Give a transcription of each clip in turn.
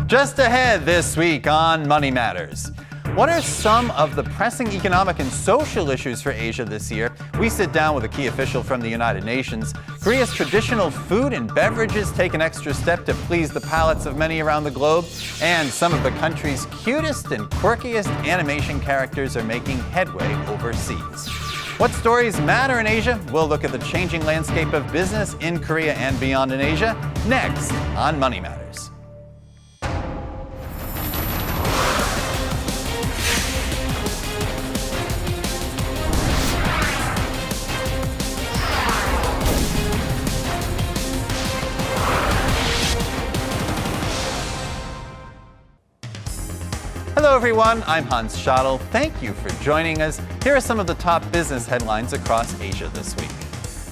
Just ahead this week on Money Matters. What are some of the pressing economic and social issues for Asia this year? We sit down with a key official from the United Nations. Korea's traditional food and beverages take an extra step to please the palates of many around the globe. And some of the country's cutest and quirkiest animation characters are making headway overseas. What stories matter in Asia? We'll look at the changing landscape of business in Korea and beyond in Asia next on Money Matters. Hello everyone, I'm Hans Schattle. Thank you for joining us. Here are some of the top business headlines across Asia this week.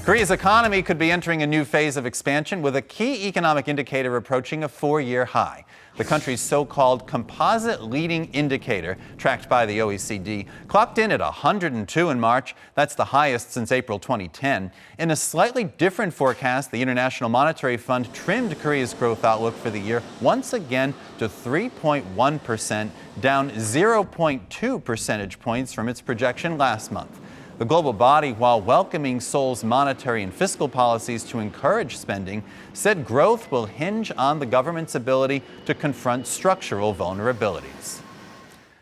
Korea's economy could be entering a new phase of expansion with a key economic indicator approaching a 4-year high. The country's so-called composite leading indicator, tracked by the OECD, clocked in at 102 in March. That's the highest since April 2010. In a slightly different forecast, the International Monetary Fund trimmed Korea's growth outlook for the year once again to 3.1%, down 0.2 percentage points from its projection last month. The global body, while welcoming Seoul's monetary and fiscal policies to encourage spending, said growth will hinge on the government's ability to confront structural vulnerabilities.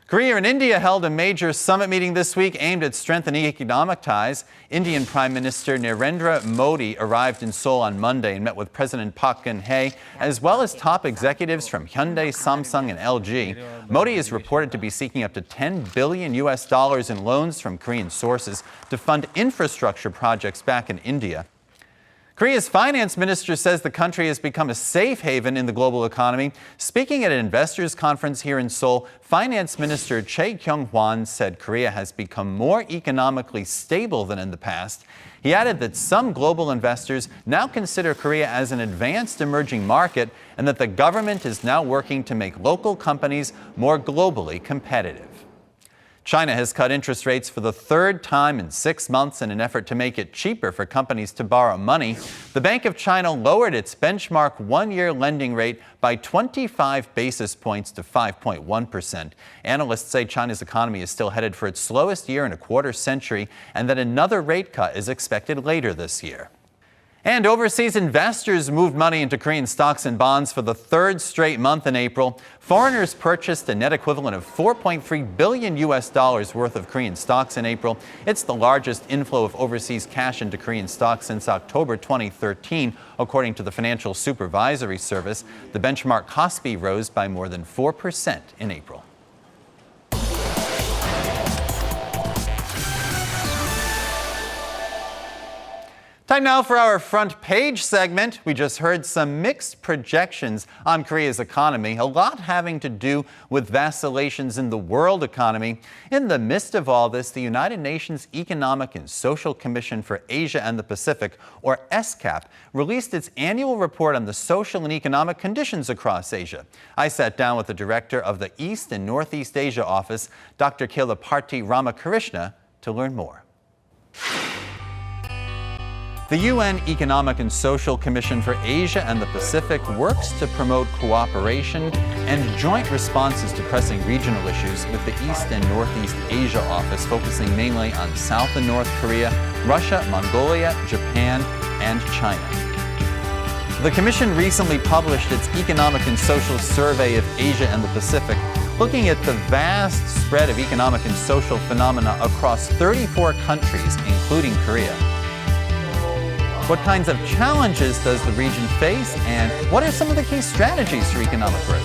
Korea and India held a major summit meeting this week aimed at strengthening economic ties. Indian Prime Minister Narendra Modi arrived in Seoul on Monday and met with President Park Geun-hye, as well as top executives from Hyundai, Samsung, and LG. Modi is reported to be seeking up to $10 billion in loans from Korean sources to fund infrastructure projects back in India. Korea's finance minister says the country has become a safe haven in the global economy. Speaking at an investors' conference here in Seoul, Finance Minister Choi Kyung-hwan said Korea has become more economically stable than in the past. He added that some global investors now consider Korea as an advanced emerging market and that the government is now working to make local companies more globally competitive. China has cut interest rates for the third time in 6 months in an effort to make it cheaper for companies to borrow money. The Bank of China lowered its benchmark one-year lending rate by 25 basis points to 5.1%. Analysts say China's economy is still headed for its slowest year in a quarter century and that another rate cut is expected later this year. And overseas investors moved money into Korean stocks and bonds for the third straight month in April. Foreigners purchased a net equivalent of $4.3 billion worth of Korean stocks in April. It's the largest inflow of overseas cash into Korean stocks since October 2013, according to the Financial Supervisory Service. The benchmark Kospi rose by more than 4% in April. Time now for our front page segment. We just heard some mixed projections on Korea's economy, a lot having to do with vacillations in the world economy. In the midst of all this, the United Nations Economic and Social Commission for Asia and the Pacific, or UNESCAP, released its annual report on the social and economic conditions across Asia. I sat down with the director of the East and Northeast Asia office, Dr. 킬라파르티 Ramakriszna, to learn more. The UN Economic and Social Commission for Asia and the Pacific works to promote cooperation and joint responses to pressing regional issues, with the East and Northeast Asia office focusing mainly on South and North Korea, Russia, Mongolia, Japan, and China. The Commission recently published its Economic and Social Survey of Asia and the Pacific, looking at the vast spread of economic and social phenomena across 34 countries, including Korea. What kinds of challenges does the region face, and what are some of the key strategies for economic growth?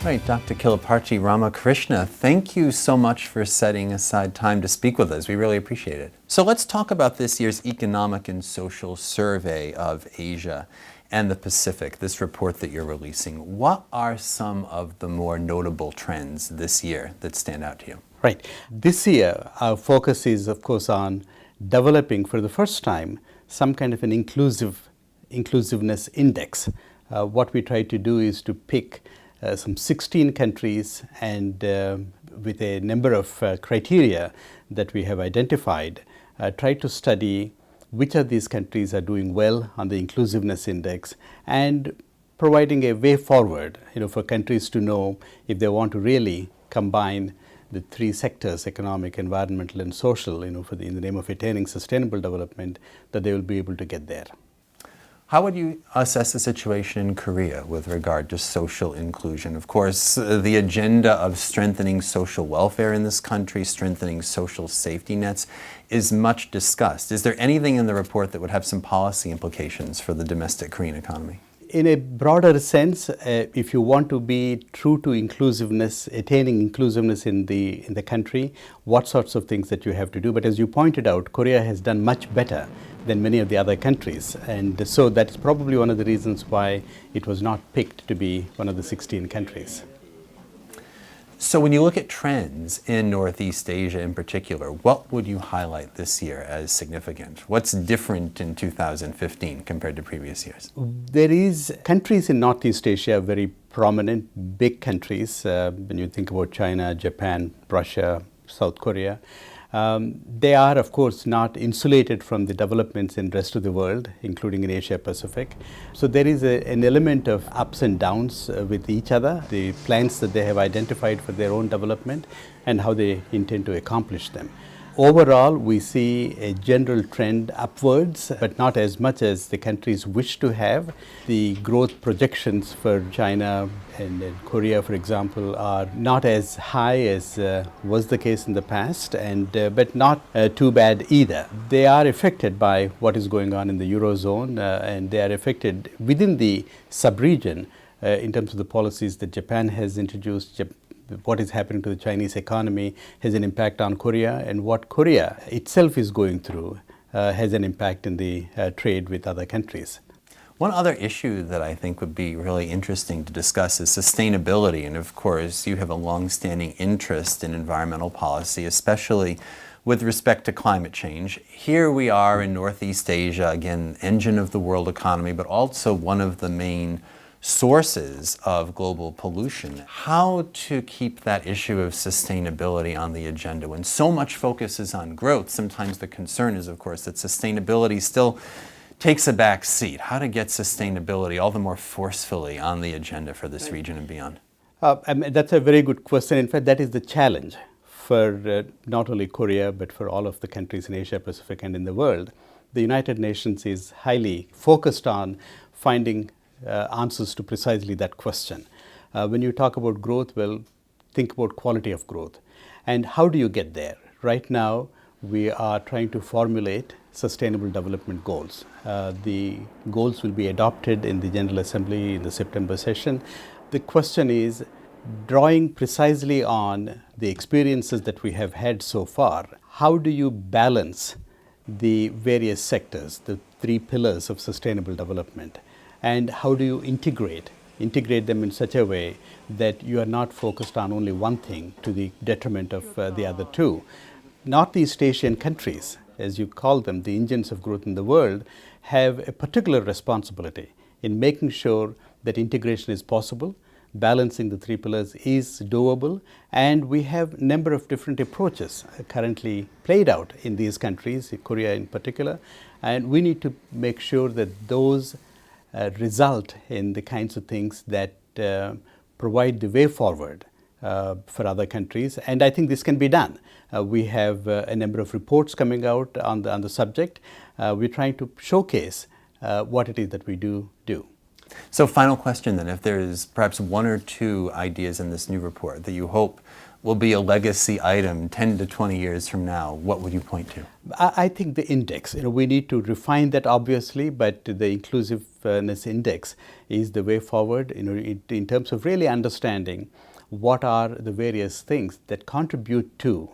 Right, Dr. 킬라파르티 Ramakriszna, thank you so much for setting aside time to speak with us. We really appreciate it. So let's talk about this year's Economic and Social Survey of Asia and the Pacific, this report that you're releasing. What are some of the more notable trends this year that stand out to you? Right. This year, our focus is, of course, on developing for the first time some kind of an inclusiveness index. What we try to do is to pick some 16 countries and with a number of criteria that we have identified, try to study which of these countries are doing well on the inclusiveness index and providing a way forward, for countries to know if they want to really combine the three sectors, economic, environmental, and social, in the name of attaining sustainable development, that they will be able to get there. How would you assess the situation in Korea with regard to social inclusion? Of course, the agenda of strengthening social welfare in this country, strengthening social safety nets, is much discussed. Is there anything in the report that would have some policy implications for the domestic Korean economy? In a broader sense, if you want to be true to inclusiveness, attaining inclusiveness in the country, what sorts of things that you have to do. But as you pointed out, Korea has done much better than many of the other countries. And so that's probably one of the reasons why it was not picked to be one of the 16 countries. So when you look at trends in Northeast Asia in particular, what would you highlight this year as significant? What's different in 2015 compared to previous years? There is countries in Northeast Asia, very prominent, big countries. When you think about China, Japan, Russia, South Korea, they are, of course, not insulated from the developments in the rest of the world, including in Asia Pacific. So there is an element of ups and downs with each other, the plans that they have identified for their own development and how they intend to accomplish them. Overall, we see a general trend upwards, but not as much as the countries wish to have. The growth projections for China and Korea, for example, are not as high as was the case in the past, but not too bad either. They are affected by what is going on in the Eurozone, and they are affected within the sub-region in terms of the policies that Japan has introduced. What is happening to the Chinese economy has an impact on Korea, and what Korea itself is going through has an impact in the trade with other countries. One other issue that I think would be really interesting to discuss is sustainability. And of course, you have a long-standing interest in environmental policy, especially with respect to climate change. Here we are in Northeast Asia, again, engine of the world economy, but also one of the main sources of global pollution. How to keep that issue of sustainability on the agenda when so much focus is on growth? Sometimes the concern is, of course, that sustainability still takes a back seat. How to get sustainability all the more forcefully on the agenda for this region and beyond? That's a very good question. In fact, that is the challenge for not only Korea, but for all of the countries in Asia Pacific and in the world. The United Nations is highly focused on finding answers to precisely that question. When you talk about growth, well, think about quality of growth. And how do you get there? Right now, we are trying to formulate sustainable development goals. The goals will be adopted in the General Assembly in the September session. The question is, drawing precisely on the experiences that we have had so far, how do you balance the various sectors, the three pillars of sustainable development? And how do you integrate them in such a way that you are not focused on only one thing to the detriment of the other two? Northeast Asian countries, as you call them, the engines of growth in the world, have a particular responsibility in making sure that integration is possible, balancing the three pillars is doable, and we have a number of different approaches currently played out in these countries, Korea in particular, and we need to make sure that those result in the kinds of things that provide the way forward for other countries, and I think this can be done. We have a number of reports coming out on the subject. We're trying to showcase what it is that we do. So final question then, if there is perhaps one or two ideas in this new report that you hope will be a legacy item 10 to 20 years from now, what would you point to? I think the index, we need to refine that obviously, but the inclusiveness index is the way forward in terms of really understanding what are the various things that contribute to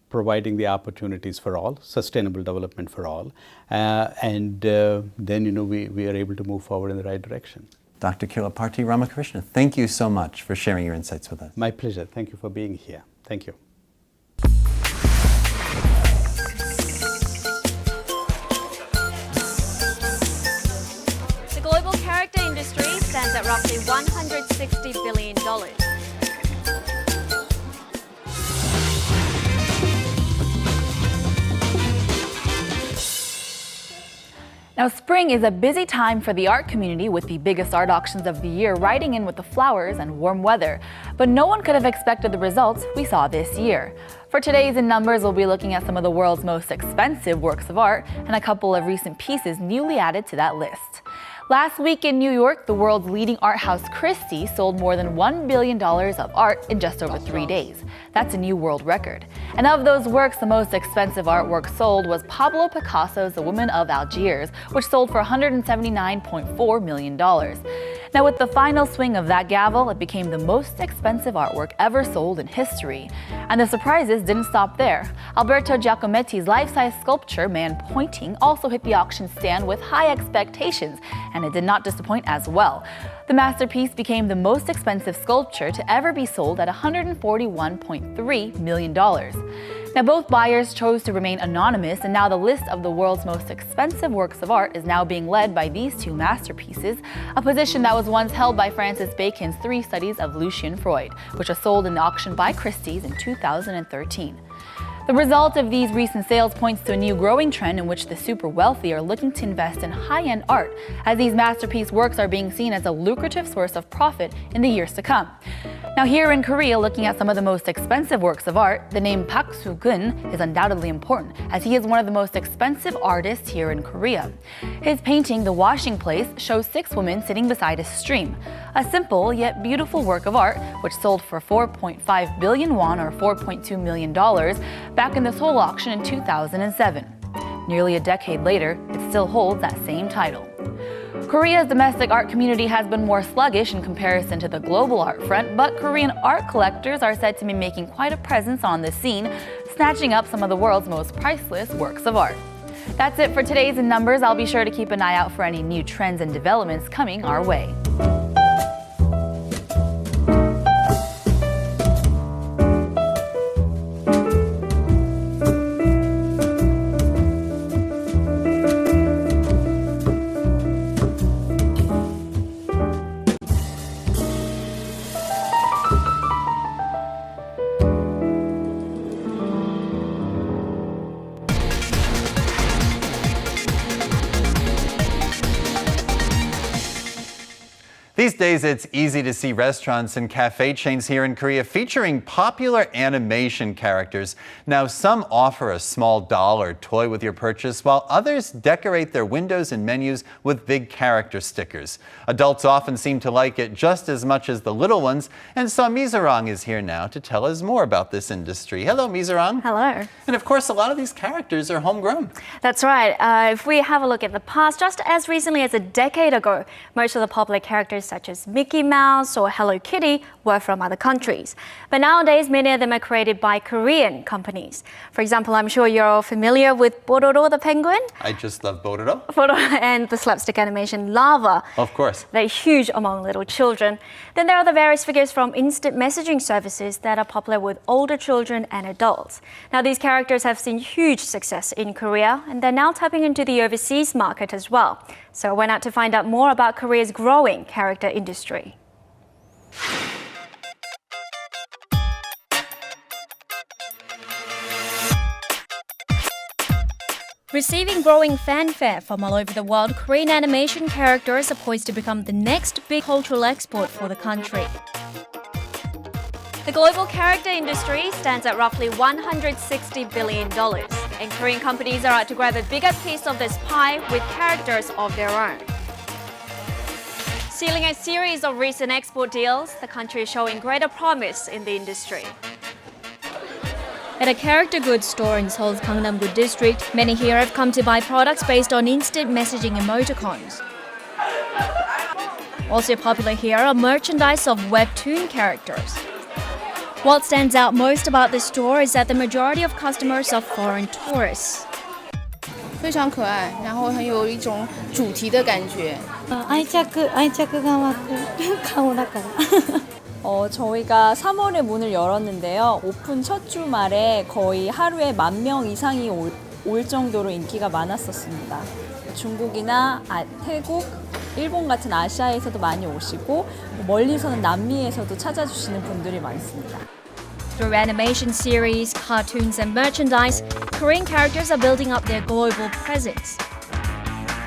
providing the opportunities for all, sustainable development for all, and then we are able to move forward in the right direction. Dr. 킬라파르티 Ramakriishna, thank you so much for sharing your insights with us. My pleasure. Thank you for being here. Thank you. The global character industry stands at roughly $160 billion. Now, spring is a busy time for the art community with the biggest art auctions of the year riding in with the flowers and warm weather. But no one could have expected the results we saw this year. For today's In Numbers, we'll be looking at some of the world's most expensive works of art and a couple of recent pieces newly added to that list. Last week in New York, the world's leading art house Christie sold more than $1 billion of art in just over 3 days. That's a new world record. And of those works, the most expensive artwork sold was Pablo Picasso's The Woman of Algiers, which sold for $179.4 million. Now, with the final swing of that gavel, it became the most expensive artwork ever sold in history. And the surprises didn't stop there. Alberto Giacometti's life-size sculpture, Man Pointing, also hit the auction stand with high expectations, and it did not disappoint as well. The masterpiece became the most expensive sculpture to ever be sold at $141.3 million. Now, both buyers chose to remain anonymous, and now the list of the world's most expensive works of art is now being led by these two masterpieces, a position that was once held by Francis Bacon's 3 Studies of Lucian Freud, which was sold in the auction by Christie's in 2013. The result of these recent sales points to a new growing trend in which the super wealthy are looking to invest in high-end art, as these masterpiece works are being seen as a lucrative source of profit in the years to come. Now, here in Korea, looking at some of the most expensive works of art, the name Park Soo-gun is undoubtedly important, as he is one of the most expensive artists here in Korea. His painting, The Washing Place, shows 6 women sitting beside a stream, a simple yet beautiful work of art which sold for 4.5 billion won or $4.2 million back in the Seoul auction in 2007. Nearly a decade later, it still holds that same title. Korea's domestic art community has been more sluggish in comparison to the global art front, but Korean art collectors are said to be making quite a presence on the scene, snatching up some of the world's most priceless works of art. That's it for today's In Numbers. I'll be sure to keep an eye out for any new trends and developments coming our way. These days, it's easy to see restaurants and cafe chains here in Korea featuring popular animation characters. Now, some offer a small doll or toy with your purchase, while others decorate their windows and menus with big character stickers. Adults often seem to like it just as much as the little ones, and so Arirang is here now to tell us more about this industry. Hello, Arirang. Hello. And of course, a lot of these characters are homegrown. That's right. If we have a look at the past, just as recently as a decade ago, most of the popular characters such as Mickey Mouse or Hello Kitty were from other countries. But nowadays, many of them are created by Korean companies. For example, I'm sure you're all familiar with Bororo the penguin. I just love Bororo. And the slapstick animation Lava. Of course. They're huge among little children. Then there are the various figures from instant messaging services that are popular with older children and adults. Now, these characters have seen huge success in Korea, and they're now tapping into the overseas market as well. So I went out to find out more about Korea's growing character industry. Receiving growing fanfare from all over the world, Korean animation characters are poised to become the next big cultural export for the country. The global character industry stands at roughly $160 billion, and Korean companies are out to grab a bigger piece of this pie with characters of their own. Sealing a series of recent export deals, the country is showing greater promise in the industry. At a character goods store in Seoul's Gangnam-gu district, many here have come to buy products based on instant messaging emoticons. Also popular here are merchandise of webtoon characters. What stands out most about this store is that the majority of customers are foreign tourists. 非常可爱，然后很有一种主题的感觉。愛着が湧く顔だから。 저희가 3월에 문을 열었는데요. 오픈 첫 주말에 거의 하루에 10,000명 이상이 올 정도로 인기가 많았었습니다. 중국이나 태국, 일본 같은 아시아에서도 많이 오시고 멀리서는 남미에서도 찾아주시는 분들이 많습니다. Through animation series, cartoons and merchandise, Korean characters are building up their global presence.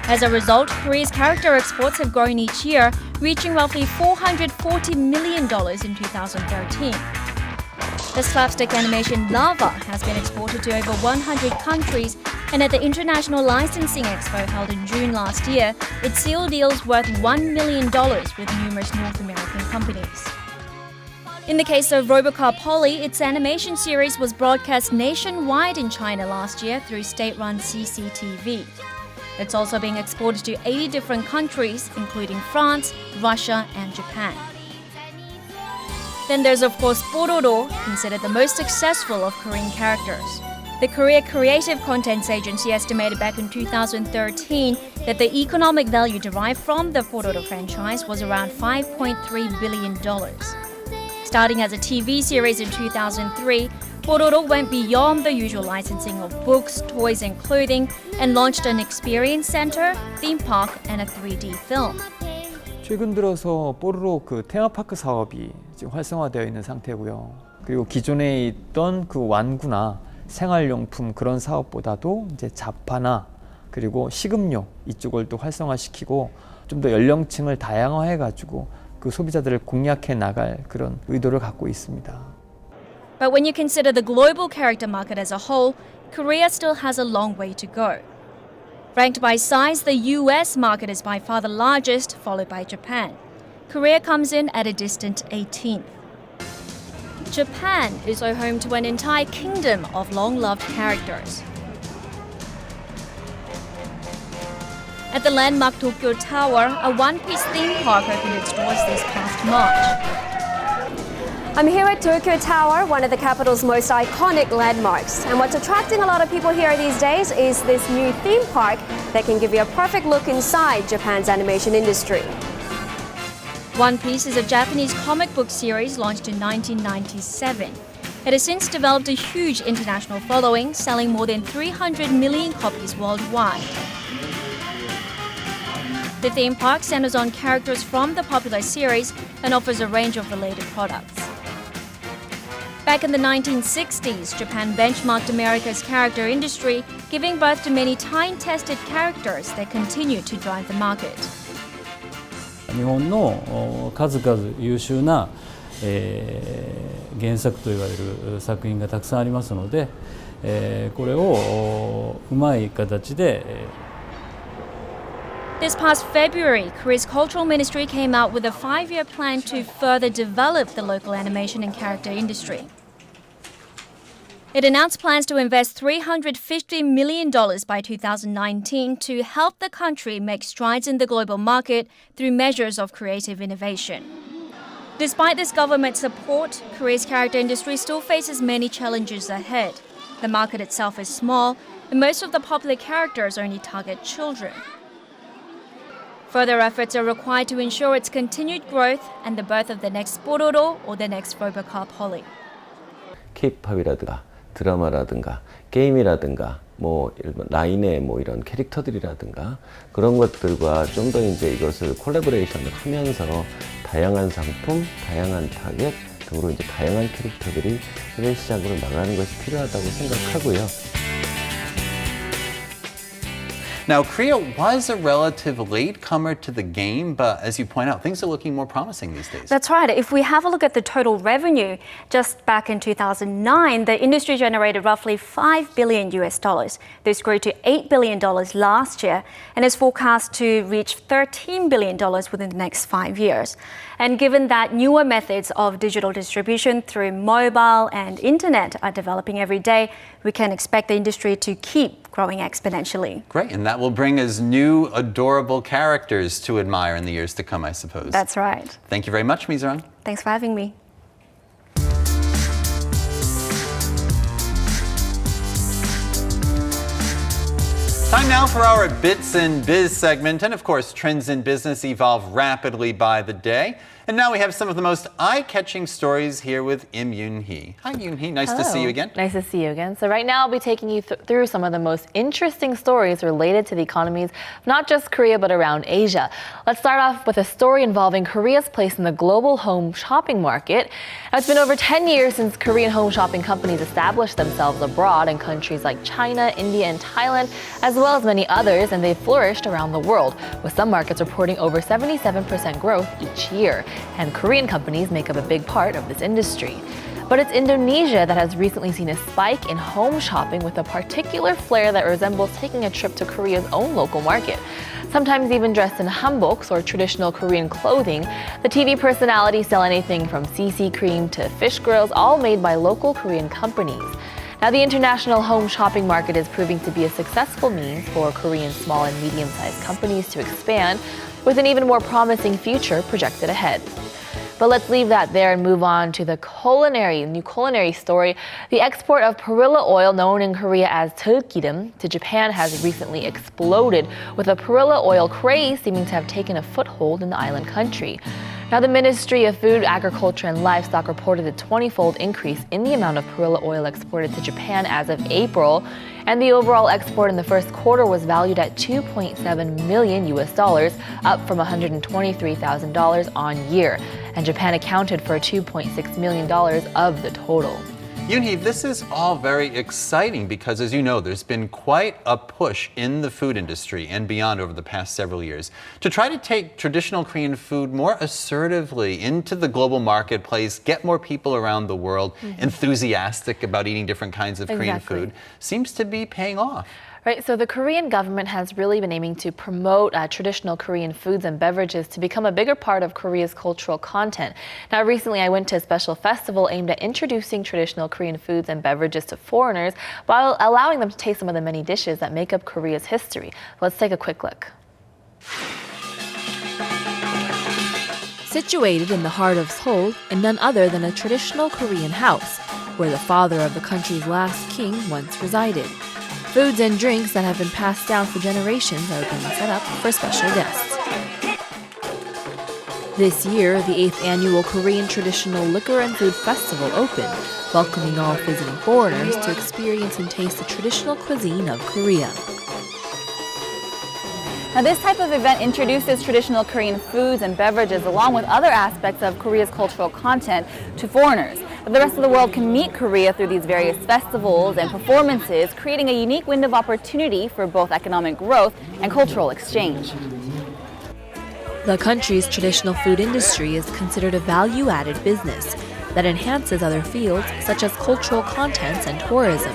As a result, Korea's character exports have grown each year, reaching roughly $440 million in 2013. The slapstick animation Lava has been exported to over 100 countries, and at the International Licensing Expo held in June last year, it sealed deals worth $1 million with numerous North American companies. In the case of Robocop Polly, its animation series was broadcast nationwide in China last year through state-run CCTV. It's also being exported to 80 different countries, including France, Russia, and Japan. Then there's, of course, Pororo, considered the most successful of Korean characters. The Korea Creative Contents Agency estimated back in 2013 that the economic value derived from the Pororo franchise was around $5.3 billion. Starting as a TV series in 2003, Pororo went beyond the usual licensing of books, toys, and clothing and launched an experience center, theme park, and a 3D film. 최근 들어서 뽀로로 그 테마파크 사업이 지금 활성화되어 있는 상태고요. 그리고 기존에 있던 그 완구나 생활용품 그런 사업보다도 이제 잡화나 그리고 식음료 이쪽을 또 활성화시키고 좀 더 연령층을 다양화해가지고 그 소비자들을 공략해 나갈 그런 의도를 갖고 있습니다. But when you consider the global character market as a whole, Korea still has a long way to go. Ranked by size, the US market is by far the largest, followed by Japan. Korea comes in at a distant 18th. Japan is also home to an entire kingdom of long-loved characters. At the landmark Tokyo Tower, a one-piece theme park opened its doors this past March. I'm here at Tokyo Tower, one of the capital's most iconic landmarks. And what's attracting a lot of people here these days is this new theme park that can give you a perfect look inside Japan's animation industry. One Piece is a Japanese comic book series launched in 1997. It has since developed a huge international following, selling more than 300 million copies worldwide. The theme park centers on characters from the popular series and offers a range of related products. Back in the 1960s, Japan benchmarked America's character industry, giving birth to many time-tested characters that continue to drive the market. 日本の数々優秀な、原作といわれる作品がたくさんありますので、これをうまい形で This past February, Korea's Cultural Ministry came out with a 5-year plan to further develop the local animation and character industry. It announced plans to invest $350 million by 2019 to help the country make strides in the global market through measures of creative innovation. Despite this government support, Korea's character industry still faces many challenges ahead. The market itself is small, and most of the popular characters only target children. Further efforts are required to ensure its continued growth and the birth of the next Pororo or the next Robocop Polly. K-팝이라든가 드라마라든가 게임이라든가 뭐 라인의 뭐 이런 캐릭터들이라든가 그런 것들과 좀 더 이제 이것을 콜라보레이션을 하면서 다양한 상품, 다양한 타겟 등으로 이제 다양한 캐릭터들이 해외 시장으로 나가는 것이 필요하다고 생각하고요. Now, Korea was a relative latecomer to the game, but as you point out, things are looking more promising these days. That's right. If we have a look at the total revenue, just back in 2009, the industry generated roughly $5 billion. This grew to $8 billion last year and is forecast to reach $13 billion within the next 5 years. And given that newer methods of digital distribution through mobile and internet are developing every day, we can expect the industry to keep growing exponentially. Great, and that will bring us new, adorable characters to admire in the years to come, I suppose. That's right. Thank you very much, Mizarang. Thanks for having me. Time now for our Bits in Biz segment. And of course, trends in business evolve rapidly by the day. And now we have some of the most eye-catching stories here with Im Yoon-hee. Hi, Yoon-hee. Nice to see you again. Nice to see you again. So right now I'll be taking you through some of the most interesting stories related to the economies of not just Korea, but around Asia. Let's start off with a story involving Korea's place in the global home shopping market. Now, it's been over 10 years since Korean home shopping companies established themselves abroad in countries like China, India, and Thailand, as well as many others, and they've flourished around the world, with some markets reporting over 77% growth each year. And Korean companies make up a big part of this industry. But it's Indonesia that has recently seen a spike in home shopping with a particular flair that resembles taking a trip to Korea's own local market. Sometimes even dressed in hanboks or traditional Korean clothing, the TV personalities sell anything from CC cream to fish grills, all made by local Korean companies. Now, the international home shopping market is proving to be a successful means for Korean small and medium-sized companies to expand, with an even more promising future projected ahead. But let's leave that there and move on to the new culinary story. The export of perilla oil, known in Korea as 들기름, to Japan has recently exploded, with a perilla oil craze seeming to have taken a foothold in the island country. Now, the Ministry of Food, Agriculture and Livestock reported a 20-fold increase in the amount of perilla oil exported to Japan as of April, and the overall export in the first quarter was valued at $2.7 million, up from $123,000 on year. And Japan accounted for $2.6 million of the total. Yoon-hee, this is all very exciting because, as you know, there's been quite a push in the food industry and beyond over the past several years to try to take traditional Korean food more assertively into the global marketplace, get more people around the world enthusiastic about eating different kinds of Korean food. Seems to be paying off. Right, so the Korean government has really been aiming to promote traditional Korean foods and beverages to become a bigger part of Korea's cultural content. Now, recently I went to a special festival aimed at introducing traditional Korean foods and beverages to foreigners while allowing them to taste some of the many dishes that make up Korea's history. Let's take a quick look. Situated in the heart of Seoul, in none other than a traditional Korean house, where the father of the country's last king once resided. Foods and drinks that have been passed down for generations are being set up for special guests. This year, the 8th annual Korean Traditional Liquor and Food Festival opened, welcoming all visiting foreigners to experience and taste the traditional cuisine of Korea. Now, this type of event introduces traditional Korean foods and beverages along with other aspects of Korea's cultural content to foreigners. But the rest of the world can meet Korea through these various festivals and performances, creating a unique window of opportunity for both economic growth and cultural exchange. The country's traditional food industry is considered a value-added business that enhances other fields such as cultural contents and tourism.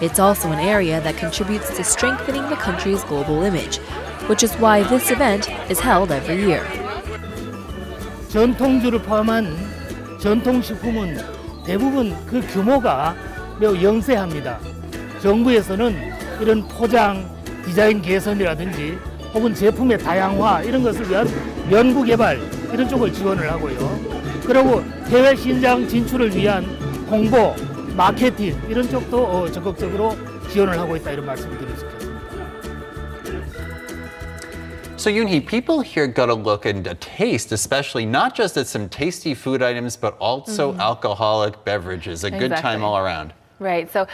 It's also an area that contributes to strengthening the country's global image, which is why this event is held every year. 전통주를 포함한 전통식품은 대부분 그 규모가 매우 영세합니다. 정부에서는 이런 포장, 디자인 개선이라든지 혹은 제품의 다양화 이런 것을 위한 연구 개발 이런 쪽을 지원을 하고요. 그리고 해외 시장 진출을 위한 홍보, 마케팅 이런 쪽도 적극적으로 지원을 하고 있다 이런 말씀을 드리고 싶습니다. So Yoon-hee, people here got a look and a taste, especially not just at some tasty food items, but also alcoholic beverages. A good time all around. Right. So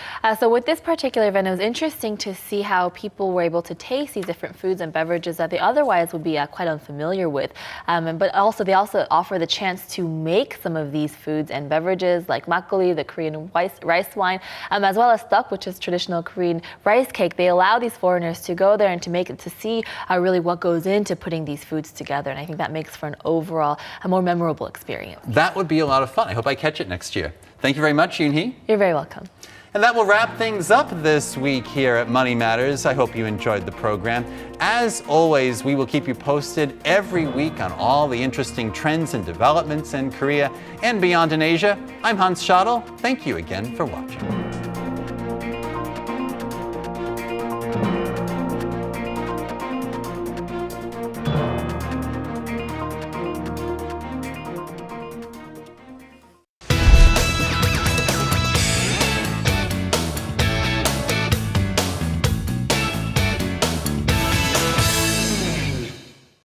with this particular event, it was interesting to see how people were able to taste these different foods and beverages that they otherwise would be quite unfamiliar with. But also, they also offer the chance to make some of these foods and beverages, like makgeolli, the Korean rice wine, as well as tteok, which is traditional Korean rice cake. They allow these foreigners to go there and to make it, to see really what goes into putting these foods together. And I think that makes for an overall, a more memorable experience. That would be a lot of fun. I hope I catch it next year. Thank you very much, Yoon-hee. You're very welcome. And that will wrap things up this week here at Money Matters. I hope you enjoyed the program. As always, we will keep you posted every week on all the interesting trends and developments in Korea and beyond in Asia. I'm Hans Schattle. Thank you again for watching.